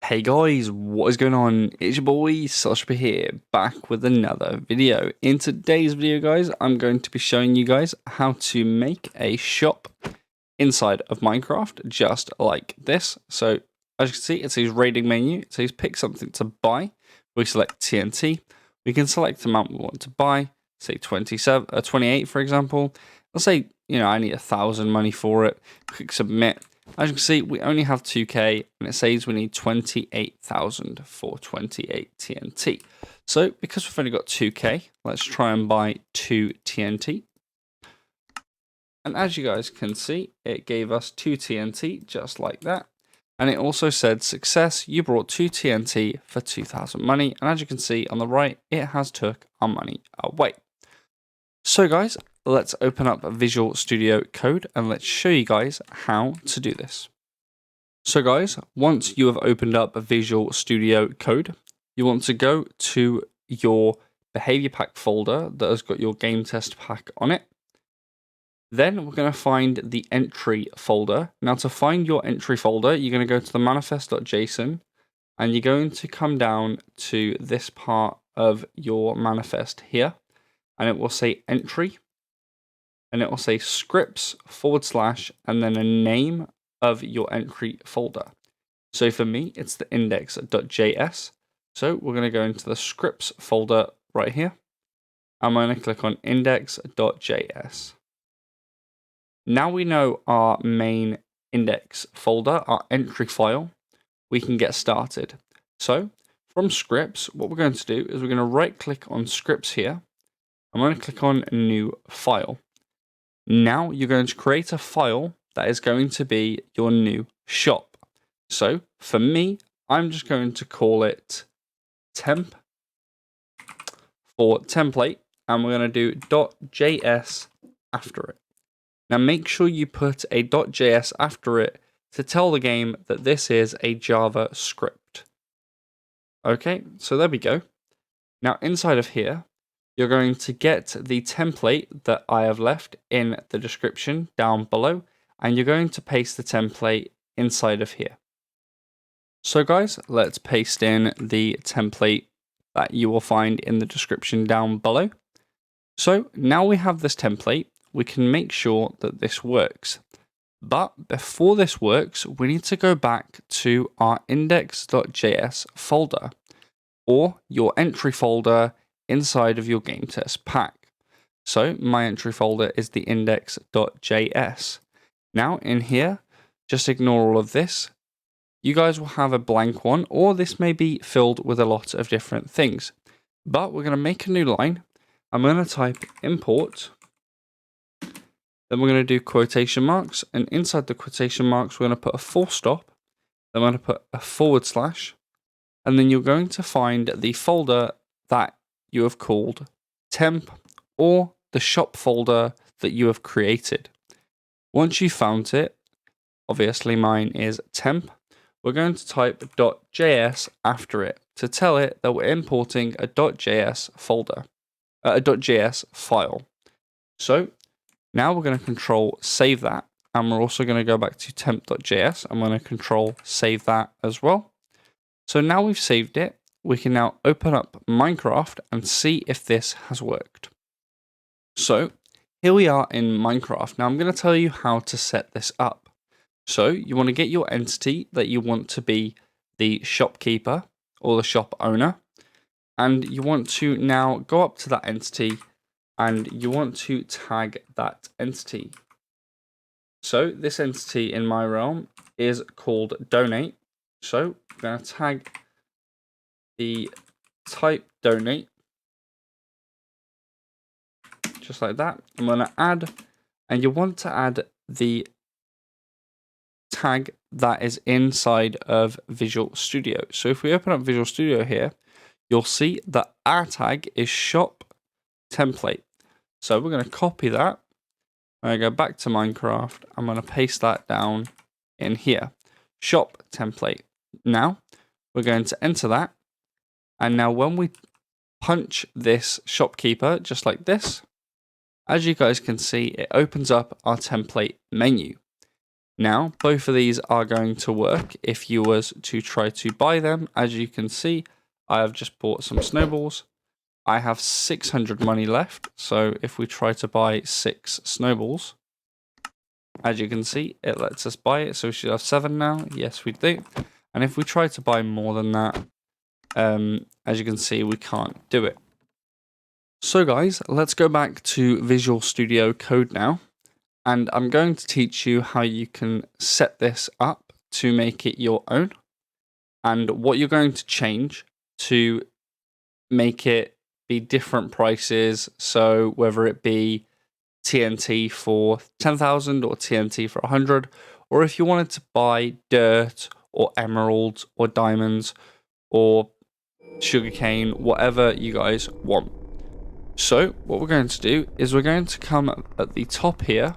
Hey guys, what is going on? It's your boy shopkeeper here, back with another video. In today's video guys, I'm going to be showing you guys how to make a shop inside of Minecraft, just like this. So as you can see, it says raiding menu, it says pick something to buy. We select TNT, we can select the amount we want to buy, say 28 for example. Let's say, I need 1,000 money for it, click submit. As you can see, we only have 2k, and it says we need 28,000 for 28 TNT. So, because we've only got 2k, let's try and buy 2 TNT. And as you guys can see, it gave us 2 TNT, just like that. And it also said, success, you brought 2 TNT for 2,000 money. And as you can see on the right, it has took our money away. So guys, let's open up Visual Studio Code and let's show you guys how to do this. So guys, once you have opened up Visual Studio Code, you want to go to your behavior pack folder that has got your game test pack on it. Then we're going to find the entry folder. Now to find your entry folder, you're going to go to the manifest.json and you're going to come down to this part of your manifest here. And it will say entry, and it will say scripts / and then a name of your entry folder. So for me, it's the index.js. So we're going to go into the scripts folder right here. I'm going to click on index.js. Now we know our main index folder, our entry file, we can get started. So from scripts, what we're going to do is we're going to right click on scripts here. I'm going to click on new file. Now you're going to create a file that is going to be your new shop. So for me, I'm just going to call it temp for template, and we're going to do .js after it. Now make sure you put a .js after it to tell the game that this is a Java script. Okay, so there we go. Now inside of here, you're going to get the template that I have left in the description down below, and you're going to paste the template inside of here. So guys, let's paste in the template that you will find in the description down below. So now we have this template, we can make sure that this works. But before this works, we need to go back to our index.js folder, or your entry folder inside of your game test pack. So my entry folder is the index.js. Now in here, just ignore all of this. You guys will have a blank one, or this may be filled with a lot of different things. But we're going to make a new line. I'm going to type import. Then we're going to do quotation marks, and inside the quotation marks, we're going to put a full stop. Then we're going to put a /, and then you're going to find the folder that you have called temp, or the shop folder that you have created. Once you found it, obviously mine is temp, we're going to type .js after it to tell it that we're importing a .js folder, a .js file. So now we're going to control save that, and we're also going to go back to temp.js. I'm going to control save that as well. So now we've saved it, we can now open up Minecraft and see if this has worked. So here we are in Minecraft. Now I'm going to tell you how to set this up. So you want to get your entity that you want to be the shopkeeper or the shop owner. And you want to now go up to that entity and you want to tag that entity. So this entity in my realm is called donate. So I'm going to tag the type donate, just like that. I'm going to add, and you want to add the tag that is inside of Visual Studio. So if we open up Visual Studio here, you'll see that our tag is shop template. So we're going to copy that. I'm going to go back to Minecraft. I'm going to paste that down in here, shop template. Now we're going to enter that. And now when we punch this shopkeeper, just like this, as you guys can see, it opens up our template menu. Now, both of these are going to work if you was to try to buy them. As you can see, I have just bought some snowballs. I have 600 money left. So if we try to buy 6 snowballs, as you can see, it lets us buy it. So we should have 7 now. Yes, we do. And if we try to buy more than that, as you can see, we can't do it. So guys, let's go back to Visual Studio Code now. And I'm going to teach you how you can set this up to make it your own and what you're going to change to make it be different prices. So whether it be TNT for 10,000 or TNT for 100, or if you wanted to buy dirt or emeralds or diamonds or sugarcane, whatever you guys want. So what we're going to do is we're going to come at the top here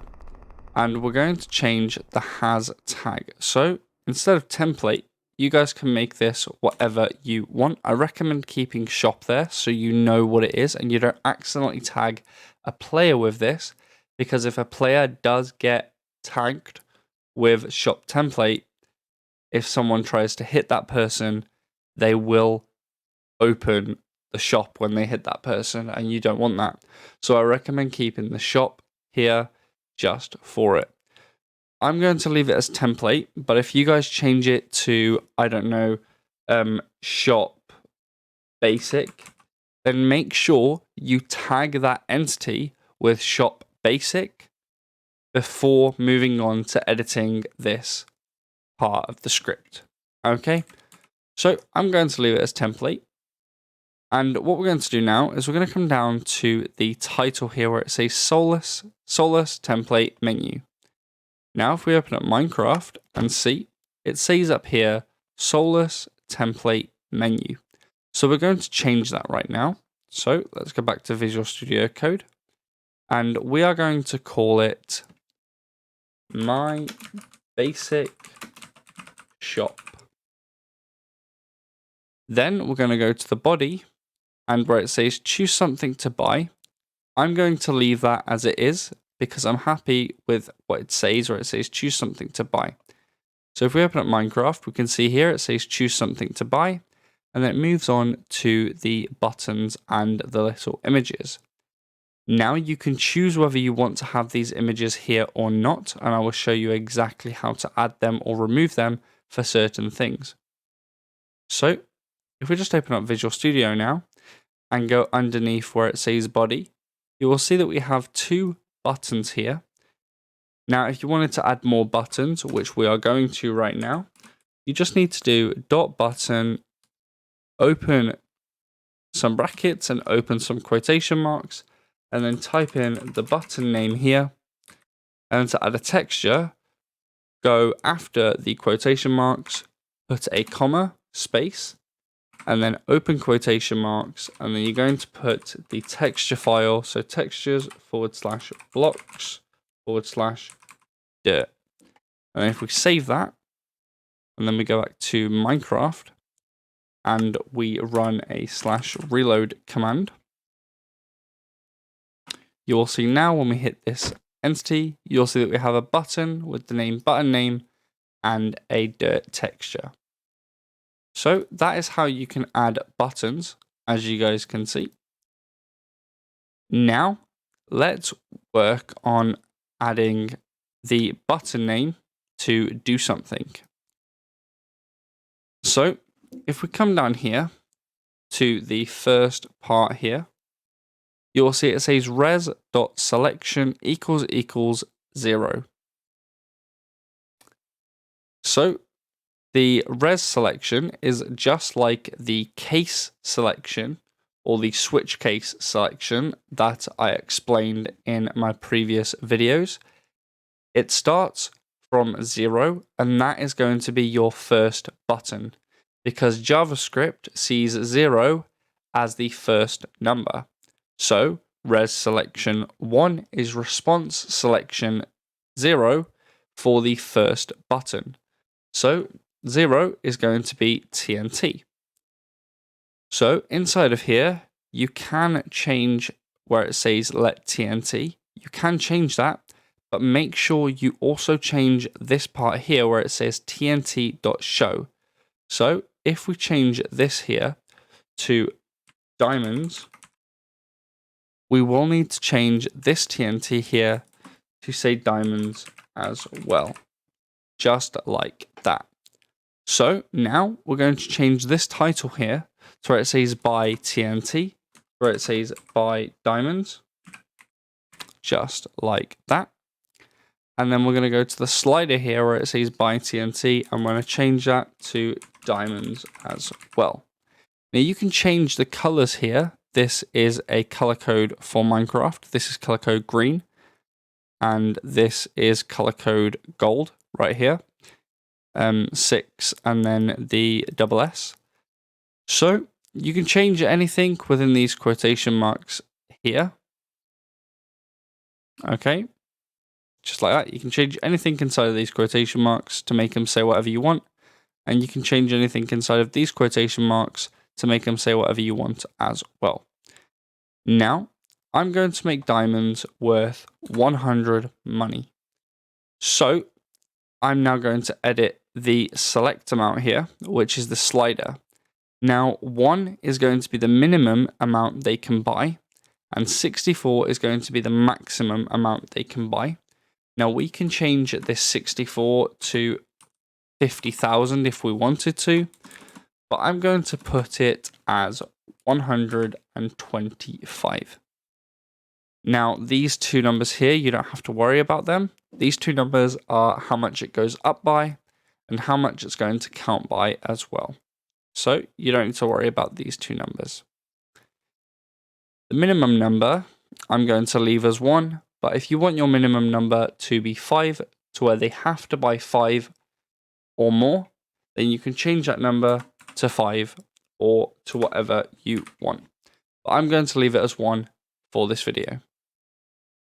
and we're going to change the has tag. So instead of template, you guys can make this whatever you want. I recommend keeping shop there so you know what it is and you don't accidentally tag a player with this, because if a player does get tagged with shop template, if someone tries to hit that person, they will open the shop when they hit that person, and you don't want that. So I recommend keeping the shop here just for it. I'm going to leave it as template, but if you guys change it to, I don't know, shop basic, then make sure you tag that entity with shop basic before moving on to editing this part of the script. Okay, so I'm going to leave it as template. And what we're going to do now is we're going to come down to the title here where it says Solus template menu. Now, if we open up Minecraft and see, it says up here, Solus template menu. So we're going to change that right now. So let's go back to Visual Studio Code and we are going to call it My Basic Shop. Then we're going to go to the body and where it says choose something to buy, I'm going to leave that as it is because I'm happy with what it says, where it says choose something to buy. So if we open up Minecraft, we can see here it says choose something to buy, and then it moves on to the buttons and the little images. Now you can choose whether you want to have these images here or not, and I will show you exactly how to add them or remove them for certain things. So if we just open up Visual Studio now, and go underneath where it says body, you will see that we have 2 buttons here. Now, if you wanted to add more buttons, which we are going to right now, you just need to do dot button, open some brackets and open some quotation marks, and then type in the button name here. And to add a texture, go after the quotation marks, put a comma, space, and then open quotation marks, and then you're going to put the texture file, so textures/blocks/dirt. And if we save that, and then we go back to Minecraft, and we run a /reload command, you will see now when we hit this entity, you'll see that we have a button with the name button name and a dirt texture. So that is how you can add buttons, as you guys can see. Now, let's work on adding the button name to do something. So if we come down here to the first part here, you will see it says res.selection == 0. So the res selection is just like the case selection or the switch case selection that I explained in my previous videos. It starts from 0, and that is going to be your first button because JavaScript sees 0 as the first number. So res selection 1 is response selection 0 for the first button. So 0 is going to be TNT. So inside of here, you can change where it says let TNT. You can change that, but make sure you also change this part here where it says TNT.show. So if we change this here to diamonds, we will need to change this TNT here to say diamonds as well, just like that. So now we're going to change this title here to where it says buy TNT, where it says buy diamonds, just like that. And then we're going to go to the slider here where it says buy TNT. I'm going to change that to diamonds as well. Now you can change the colors here. This is a color code for Minecraft. This is color code green. And this is color code gold right here. 6 and then the double S. So you can change anything within these quotation marks here. Okay. Just like that. You can change anything inside of these quotation marks to make them say whatever you want. And you can change anything inside of these quotation marks to make them say whatever you want as well. Now, I'm going to make diamonds worth 100 money. So, I'm now going to edit the select amount here, which is the slider. Now, 1 is going to be the minimum amount they can buy, and 64 is going to be the maximum amount they can buy. Now, we can change this 64 to 50,000 if we wanted to, but I'm going to put it as 125. Now, these two numbers here, you don't have to worry about them. These two numbers are how much it goes up by and how much it's going to count by as well. So you don't need to worry about these two numbers. The minimum number, I'm going to leave as 1, but if you want your minimum number to be 5, to where they have to buy 5 or more, then you can change that number to 5 or to whatever you want. But I'm going to leave it as 1 for this video.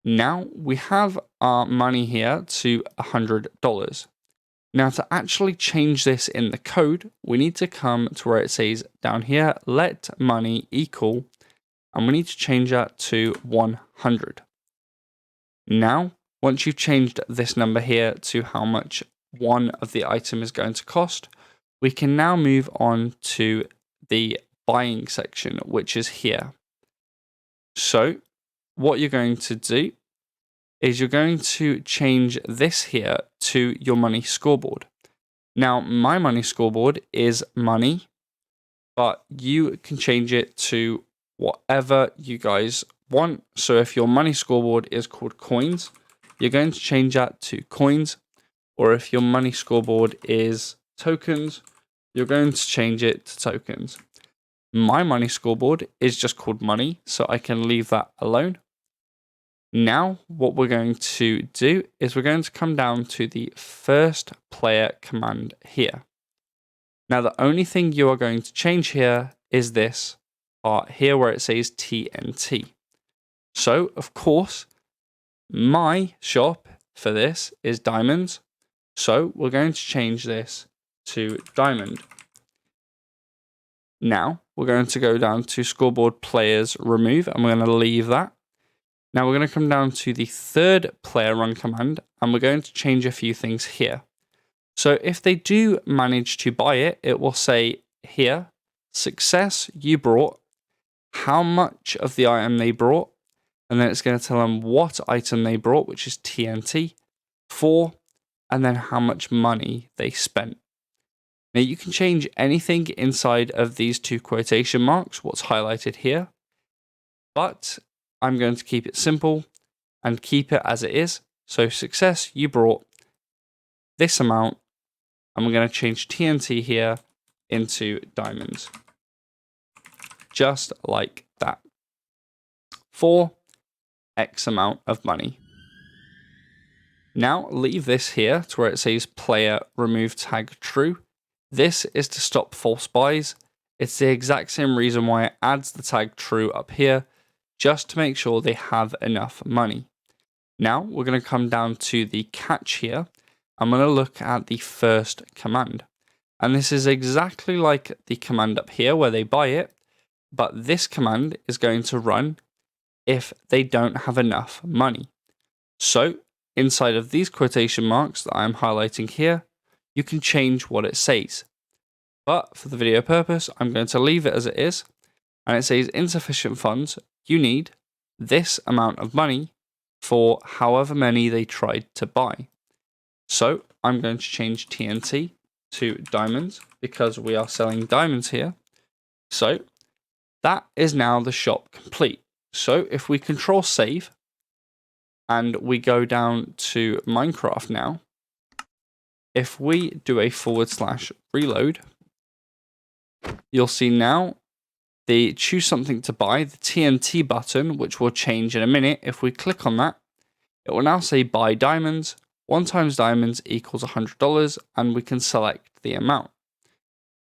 Now we have our money here to $100. Now to actually change this in the code, we need to come to where it says down here, let money equal, and we need to change that to 100. Now, once you've changed this number here to how much one of the item is going to cost, we can now move on to the buying section, which is here. So what you're going to do is you're going to change this here to your money scoreboard. Now, my money scoreboard is money, but you can change it to whatever you guys want. So if your money scoreboard is called coins, you're going to change that to coins. Or if your money scoreboard is tokens, you're going to change it to tokens. My money scoreboard is just called money, so I can leave that alone. Now, what we're going to do is we're going to come down to the first player command here. Now, the only thing you are going to change here is this part here where it says TNT. So, of course, my shop for this is diamonds. So, we're going to change this to diamond. Now, we're going to go down to scoreboard players remove, and we're going to leave that. Now we're going to come down to the third player run command, and we're going to change a few things here. So if they do manage to buy it, it will say here, success you brought, how much of the item they brought, and then it's going to tell them what item they brought, which is TNT, for, and then how much money they spent. Now you can change anything inside of these two quotation marks, what's highlighted here, but I'm going to keep it simple and keep it as it is. So success, you brought this amount, and we're going to change TNT here into diamonds. Just like that. For X amount of money. Now leave this here to where it says player remove tag true. This is to stop false buys. It's the exact same reason why it adds the tag true up here, just to make sure they have enough money. Now we're going to come down to the catch here. I'm going to look at the first command. And this is exactly like the command up here where they buy it, but this command is going to run if they don't have enough money. So inside of these quotation marks that I'm highlighting here, you can change what it says. But for the video purpose, I'm going to leave it as it is. And it says insufficient funds. You need this amount of money for however many they tried to buy. So I'm going to change TNT to diamonds because we are selling diamonds here. So that is now the shop complete. So if we control save and we go down to Minecraft now, if we do a / reload, you'll see now the choose something to buy, the TNT button, which will change in a minute. If we click on that, it will now say buy diamonds. 1 times diamonds equals $100, and we can select the amount.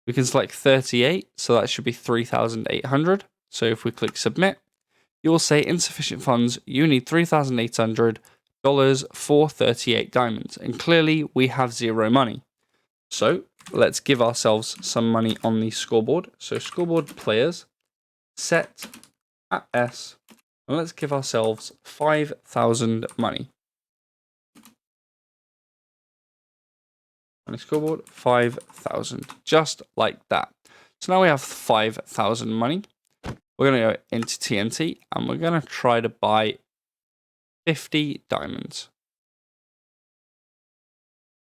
We can select 38, so that should be 3,800. So if we click submit, you will say insufficient funds, you need $3,800 for 38 diamonds. And clearly we have 0 money. So let's give ourselves some money on the scoreboard. So scoreboard players, set at S, and let's give ourselves 5,000 money. On the scoreboard, 5,000, just like that. So now we have 5,000 money. We're going to go into TNT and we're going to try to buy 50 diamonds.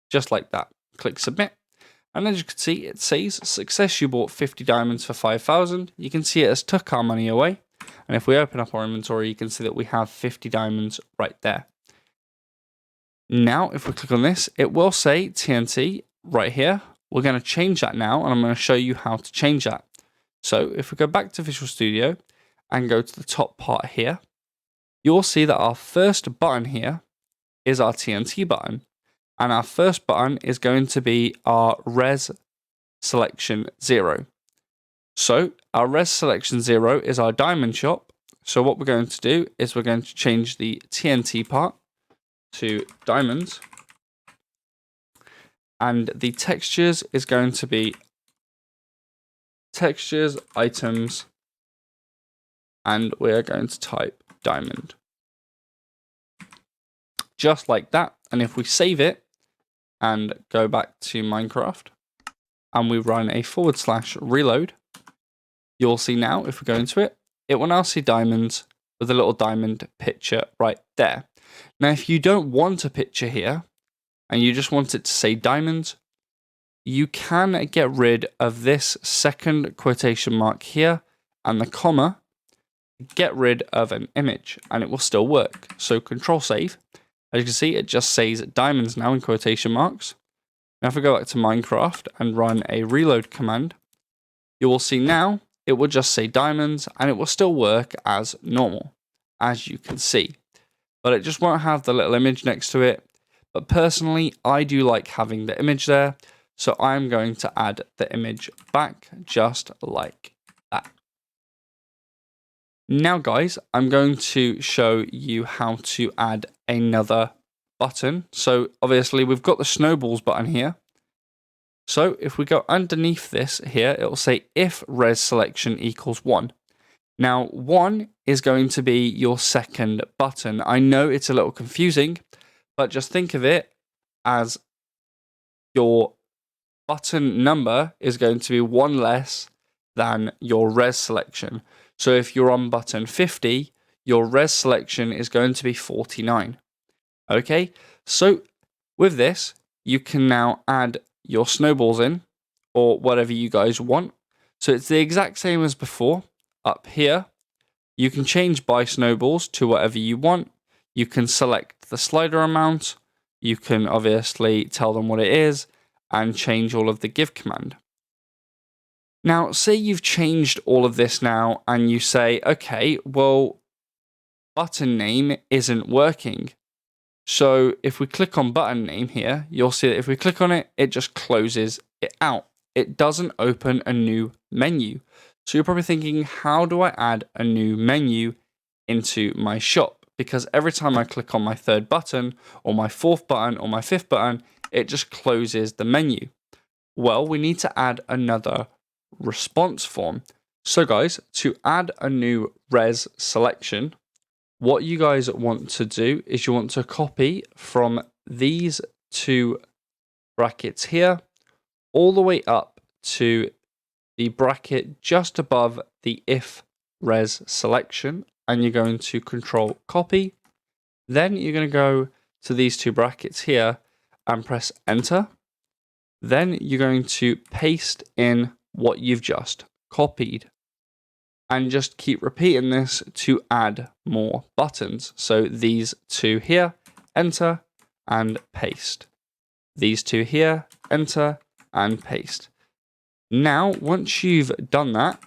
Just like that. Click submit. And as you can see, it says success, you bought 50 diamonds for 5,000. You can see it has took our money away. And if we open up our inventory, you can see that we have 50 diamonds right there. Now, if we click on this, it will say TNT right here. We're going to change that now, and I'm going to show you how to change that. So if we go back to Visual Studio and go to the top part here, you'll see that our first button here is our TNT button. And our first button is going to be our res selection 0. So our res selection 0 is our diamond shop. So what we're going to do is we're going to change the TNT part to diamonds. And the textures is going to be textures, items, and we're going to type diamond. Just like that. And if we save it and go back to Minecraft and we run a / reload, you'll see now, if we go into it, it will now see diamonds with a little diamond picture right there. Now, if you don't want a picture here and you just want it to say diamonds, you can get rid of this second quotation mark here and the comma, get rid of an image, and it will still work. So control save. As you can see, it just says diamonds now in quotation marks. Now if we go back to Minecraft and run a reload command, you will see now it will just say diamonds and it will still work as normal, as you can see. But it just won't have the little image next to it. But personally, I do like having the image there. So I'm going to add the image back just like that. Now guys, I'm going to show you how to add another button. So obviously we've got the snowballs button here. So if we go underneath this here, it will say if res selection equals 1. Now 1 is going to be your second button. I know it's a little confusing, but just think of it as your button number is going to be 1 less than your res selection. So if you're on button 50, your res selection is going to be 49. Okay, so with this, you can now add your snowballs in or whatever you guys want. So it's the exact same as before. Up here, you can change by snowballs to whatever you want. You can select the slider amount. You can obviously tell them what it is and change all of the give command. Now, say you've changed all of this now and you say, okay, well, button name isn't working. So if we click on button name here, you'll see that if we click on it, it just closes it out. It doesn't open a new menu. So you're probably thinking, how do I add a new menu into my shop? Because every time I click on my third button or my fourth button or my fifth button, it just closes the menu. Well, we need to add another response form. So guys, to add a new res selection, what you guys want to do is you want to copy from these two brackets here all the way up to the bracket just above the if res selection, and you're going to control copy. Then you're going to go to these two brackets here and press enter. Then you're going to paste in what you've just copied and just keep repeating this to add more buttons. So these two here, enter and paste. These two here, enter and paste. Now, once you've done that,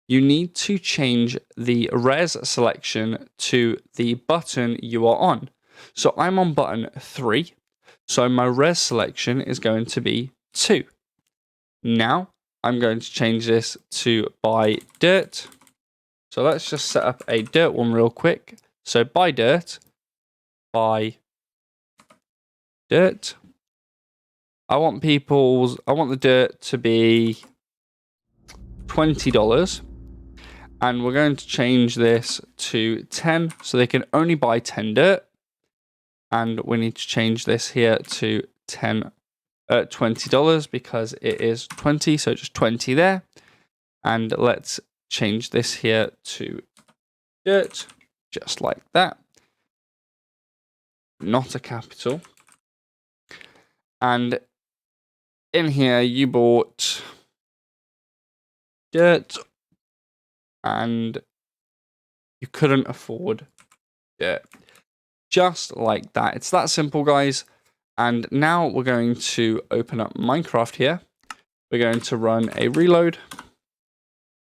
you need to change the res selection to the button you are on. So I'm on button 3, so my res selection is going to be 2. Now, I'm going to change this to buy dirt. So let's just set up a dirt one real quick. So buy dirt. I want the dirt to be $20. And we're going to change this to 10 so they can only buy 10 dirt. And we need to change this here to $20 because it is 20, so just 20 there. And let's change this here to dirt, just like that. Not a capital. And in here you bought dirt and you couldn't afford dirt. Just like that. It's that simple, guys. And now we're going to open up Minecraft here. We're going to run a reload.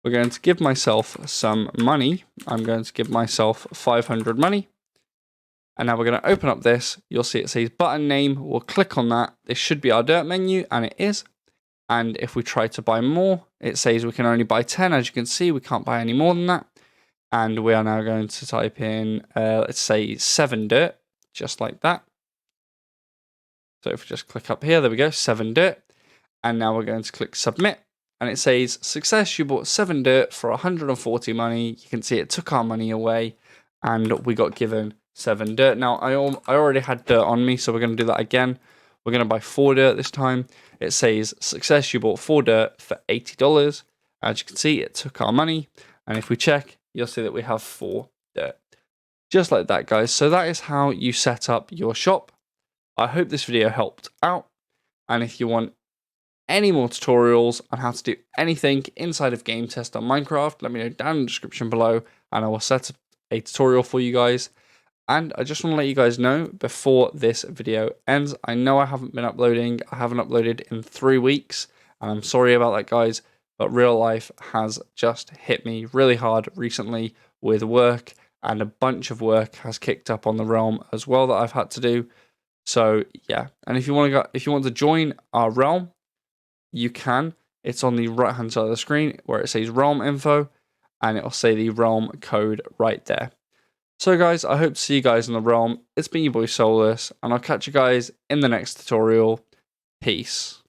We're going to give myself some money. I'm going to give myself 500 money. And now we're going to open up this. You'll see it says button name. We'll click on that. This should be our dirt menu, and it is. And if we try to buy more, it says we can only buy 10. As you can see, we can't buy any more than that. And we are now going to type in, let's say 7 dirt, just like that. So if we just click up here, there we go, 7 dirt. And now we're going to click submit. And it says, success, you bought 7 dirt for 140 money. You can see it took our money away and we got given 7 dirt. Now, I already had dirt on me, so we're going to do that again. We're going to buy 4 dirt this time. It says, success, you bought 4 dirt for $80. As you can see, it took our money. And if we check, you'll see that we have 4 dirt. Just like that, guys. So that is how you set up your shop. I hope this video helped out. And if you want any more tutorials on how to do anything inside of Game Test on Minecraft, let me know down in the description below and I will set up a tutorial for you guys. And I just want to let you guys know before this video ends, I know I haven't been uploading. I haven't uploaded in 3 weeks and I'm sorry about that, guys, but real life has just hit me really hard recently with work, and a bunch of work has kicked up on the realm as well that I've had to do. So yeah, and if you want to join our realm, you can. It's on the right hand side of the screen where it says realm info, and it'll say the realm code right there. So guys, I hope to see you guys in the realm. It's been your boy Solus, and I'll catch you guys in the next tutorial. Peace.